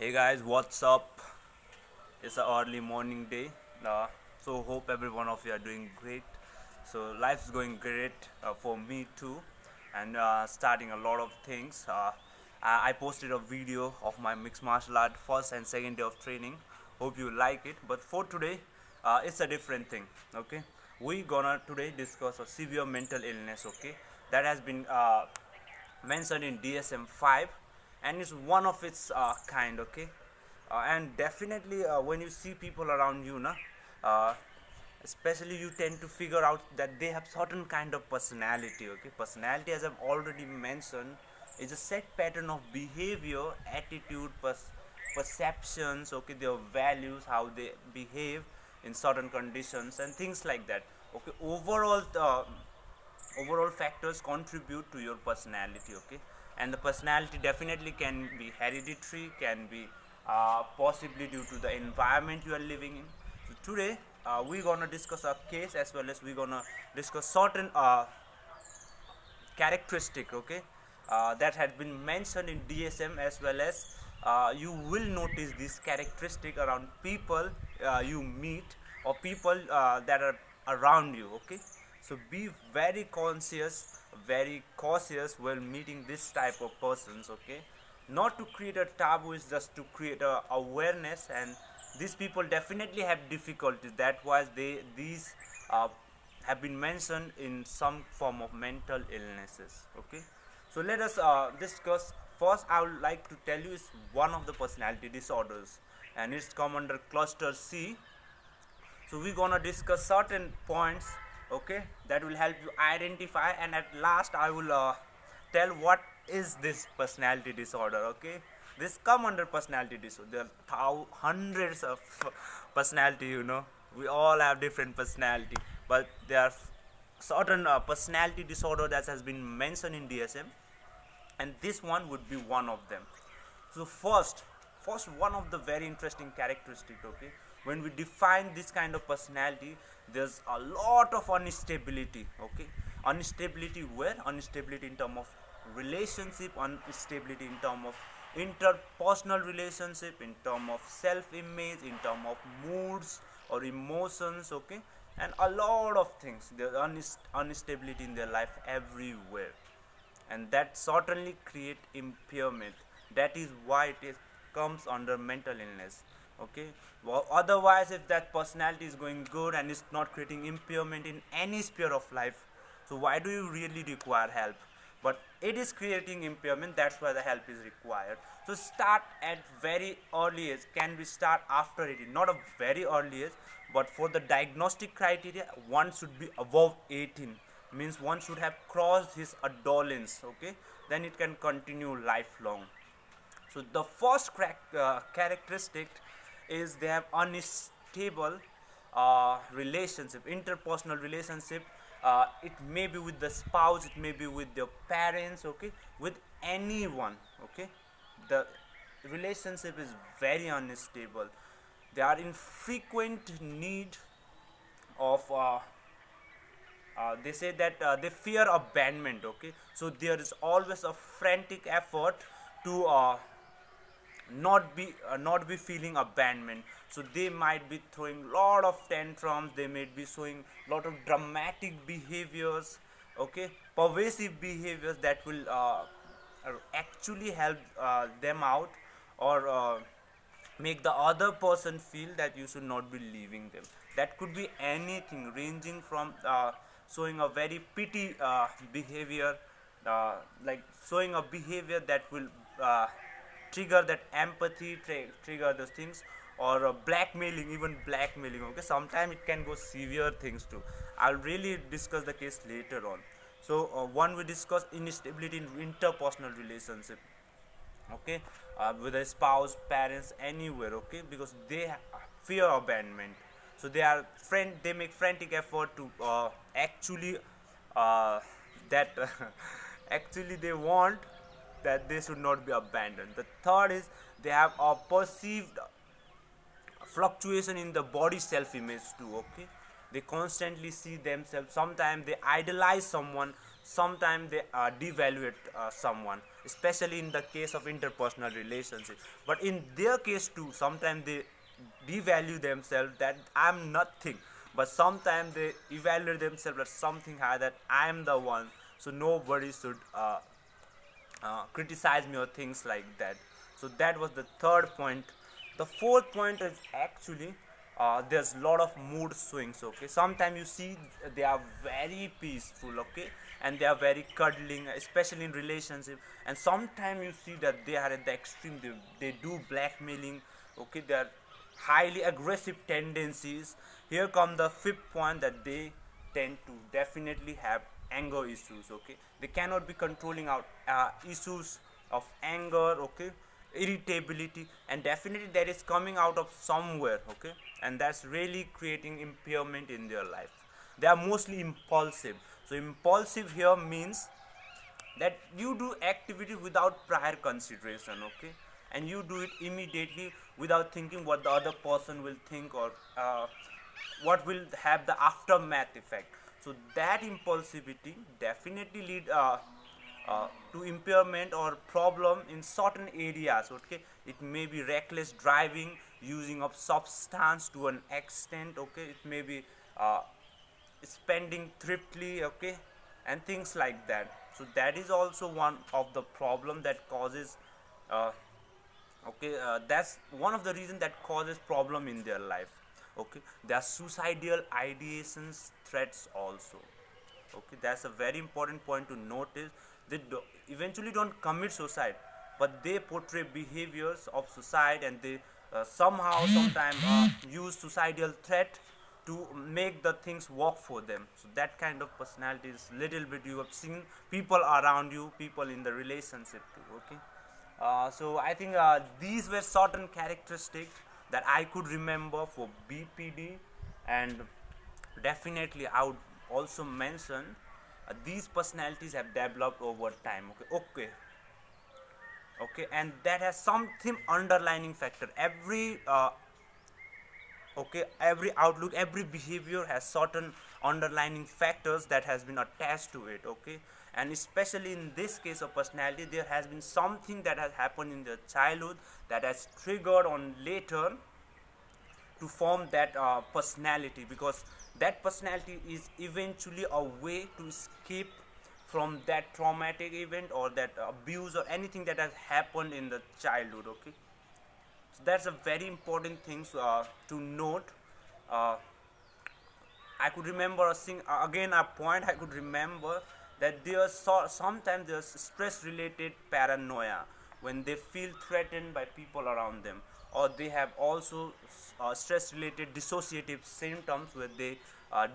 Hey guys, what's up? It's an early morning day. So hope every one of you are doing great. So life's going great for me too, and starting a lot of things. I posted a video of my mixed martial art first and second day of training. Hope you like it. But for today, it's a different thing. Okay, we gonna today discuss a severe mental illness. Okay, that has been mentioned in DSM-5, and it's one of its kind. Okay, and definitely when you see people around you, uh, especially you tend to figure out that they have certain kind of personality. Okay, personality, as I've already mentioned, is a set pattern of behavior, attitude, perceptions. Okay, their values, how they behave in certain conditions and things like that. Okay, overall factors contribute to your personality. Okay, and the personality definitely can be hereditary, can be possibly due to the environment you are living in. So today we're gonna discuss a case, as well as we're gonna discuss certain characteristic. Okay, that had been mentioned in DSM, as well as you will notice this characteristic around people you meet, or people that are around you. Okay, so be very conscious, very cautious while meeting this type of persons. Okay, not to create a taboo, is just to create a awareness. And these people definitely have difficulties, that was these uh, have been mentioned in some form of mental illnesses. Okay, so let us discuss. First, I would like to tell you is one of the personality disorders, and it's come under cluster C. So we're gonna discuss certain points, okay, that will help you identify, and at last I will tell what is this personality disorder. Okay, this come under personality disorder. There are hundreds of personality. We all have different personality, but there are certain personality disorder that has been mentioned in DSM, and this one would be one of them. So first one of the very interesting characteristic. Okay, when we define this kind of personality, there's a lot of instability. Okay, instability where? Instability in terms of relationship, instability in terms of interpersonal relationship, in terms of self-image, in terms of moods or emotions. Okay, and a lot of things. There's instability in their life everywhere, and that certainly create impairment. That is why comes under mental illness. Okay, well, otherwise, if that personality is going good and is not creating impairment in any sphere of life, so why do you really require help? But it is creating impairment, that's why the help is required. So start at very early age. Can we start after 18? Not a very early age, but for the diagnostic criteria, one should be above 18, means one should have crossed his adolescence. Okay, then it can continue lifelong. So the first characteristic is they have unstable relationship, interpersonal relationship. It may be with the spouse, it may be with their parents. Okay, with anyone. Okay, the relationship is very unstable. They are in frequent need of they say that they fear abandonment. Okay, so there is always a frantic effort to not be feeling abandonment. So they might be throwing lot of tantrums, they may be showing lot of dramatic behaviors. Okay, pervasive behaviors that will actually help them out, or make the other person feel that you should not be leaving them. That could be anything, ranging from showing a very pity behavior, like showing a behavior that will trigger that empathy, trigger those things, or blackmailing, even blackmailing. Okay, sometimes it can go severe things too. I'll really discuss the case later on. So one, we discuss instability in interpersonal relationship. Okay, with a spouse, parents, anywhere. Okay, because they fear abandonment, so they make frantic effort to actually that actually they want that they should not be abandoned. The third is they have a perceived fluctuation in the body self image too. Okay, they constantly see themselves, sometimes they idolize someone, sometimes they devaluate someone, especially in the case of interpersonal relationship. But in their case too, sometimes they devalue themselves that I'm nothing, but sometimes they evaluate themselves as something higher, that I'm the one, so nobody should criticize me or things like that. So that was the third point. The fourth point is actually there's a lot of mood swings. Okay, sometimes you see they are very peaceful, okay, and they are very cuddling, especially in relationship. And sometimes you see that they are at the extreme, they do blackmailing, okay, they are highly aggressive tendencies. Here come the fifth point, that they tend to definitely have anger issues. Okay, they cannot be controlling out issues of anger, okay, irritability, and definitely that is coming out of somewhere. Okay, and that's really creating impairment in their life. They are mostly impulsive. So impulsive here means that you do activity without prior consideration, okay, and you do it immediately without thinking what the other person will think, or what will have the aftermath effect. So that impulsivity definitely lead to impairment or problem in certain areas. Okay, it may be reckless driving, using of substance to an extent. Okay, it may be uh, spending thriftily, okay, and things like that. So that is also one of the problem that causes uh, okay, that's one of the reasons that causes problem in their life. Okay, there are suicidal ideations, threats also. Okay, that's a very important point to notice. They eventually don't commit suicide, but they portray behaviors of suicide, and they somehow sometimes use suicidal threat to make the things work for them. So that kind of personality is little bit, you have seen people around you, people in the relationship too. Okay, so I think these were certain characteristics that I could remember for BPD. And definitely I would also mention these personalities have developed over time. Okay, and that has something underlining factor. Every outlook, every behavior has certain underlining factors that has been attached to it. Okay, and especially in this case of personality, there has been something that has happened in their childhood that has triggered on later to form that personality, because that personality is eventually a way to escape from that traumatic event or that abuse or anything that has happened in the childhood. Okay, so that's a very important thing to note. uh, I could remember again a point I could remember, that sometimes there's stress related paranoia when they feel threatened by people around them, or they have also stress related dissociative symptoms where they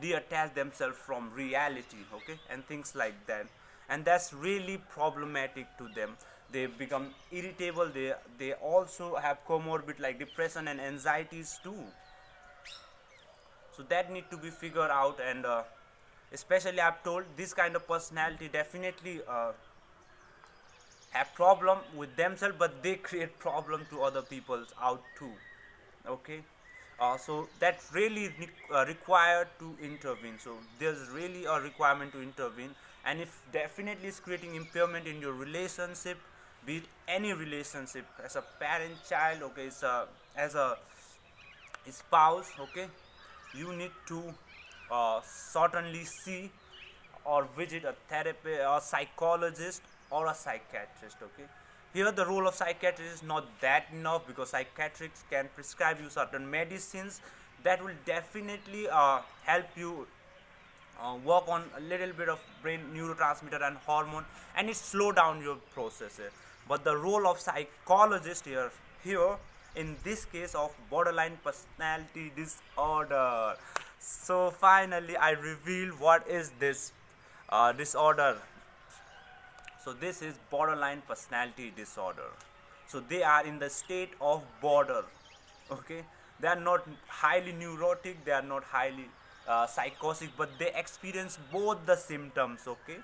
detach themselves from reality, okay, and things like that. And that's really problematic to them. They become irritable. They also have comorbid like depression and anxieties too. So that need to be figured out. And especially I've told, this kind of personality definitely have problem with themselves, but they create problem to other people out too. Okay, so that's really required to intervene. So there's really a requirement to intervene. And if definitely is creating impairment in your relationship, be it any relationship, as a parent child, okay, as a spouse, okay, you need to certainly see or visit a therapist or psychologist or a psychiatrist. Okay, here the role of psychiatrist is not that enough, because psychiatrists can prescribe you certain medicines that will definitely help you work on a little bit of brain neurotransmitter and hormone, and it slow down your processes. But the role of psychologist here in this case of borderline personality disorder. So finally I reveal what is this disorder. So this is borderline personality disorder. So they are in the state of border. Okay, they are not highly neurotic, they are not highly psychotic, but they experience both the symptoms. Okay,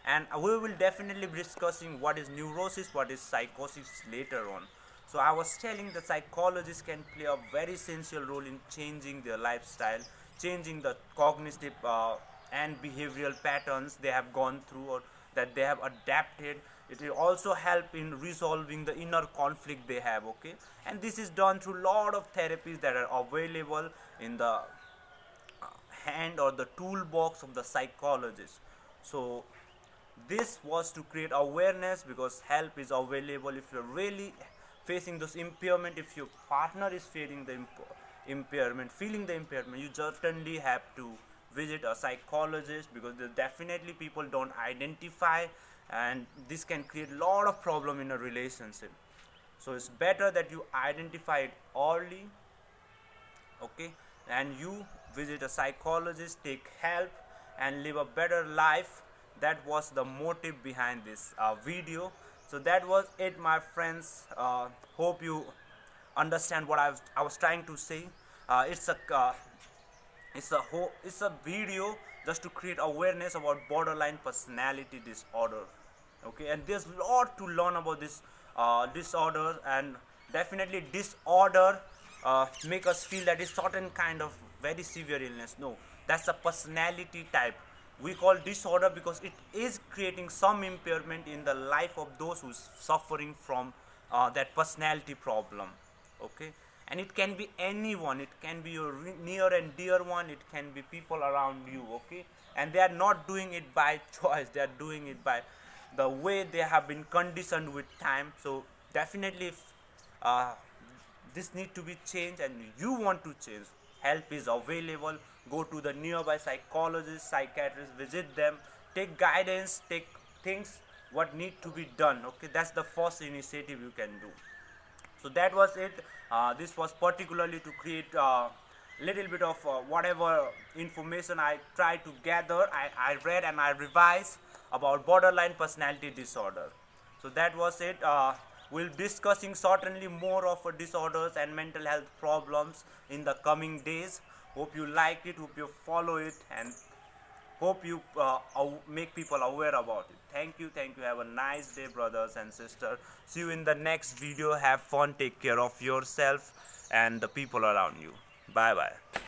and we will definitely be discussing what is neurosis, what is psychosis later on. So I was telling the psychologists can play a very essential role in changing their lifestyle, changing the cognitive and behavioral patterns they have gone through or that they have adapted. It will also help in resolving the inner conflict they have, okay, and this is done through lot of therapies that are available in the hand or the toolbox of the psychologist. So this was to create awareness, because help is available if you're really facing this impairment. If your partner is feeling the impairment, you certainly have to visit a psychologist, because definitely people don't identify, and this can create a lot of problem in a relationship. So it's better that you identify it early, okay, and you visit a psychologist, take help, and live a better life. That was the motive behind this video. So that was it, my friends. Hope you understand what I was trying to say. It's a video just to create awareness about borderline personality disorder, okay, and there's a lot to learn about this disorder. And definitely disorder make us feel that it's certain kind of very severe illness. No, that's a personality type. We call disorder because it is creating some impairment in the life of those who's suffering from that personality problem, okay, and it can be anyone. It can be your near and dear one. It can be people around you, okay, and they are not doing it by choice. They are doing it by the way they have been conditioned with time. So definitely if uh, this need to be changed and you want to change, help is available. Go to the nearby psychologist, psychiatrist, visit them, take guidance, take things what need to be done, okay. That's the first initiative you can do. So that was it. This was particularly to create little bit of whatever information I tried to gather. I read and I revised about borderline personality disorder. So that was it. We'll discussing certainly more of disorders and mental health problems in the coming days. Hope you like it, hope you follow it, and hope you make people aware about it. Thank you. Have a nice day, brothers and sisters. See you in the next video. Have fun, take care of yourself and the people around you. Bye bye.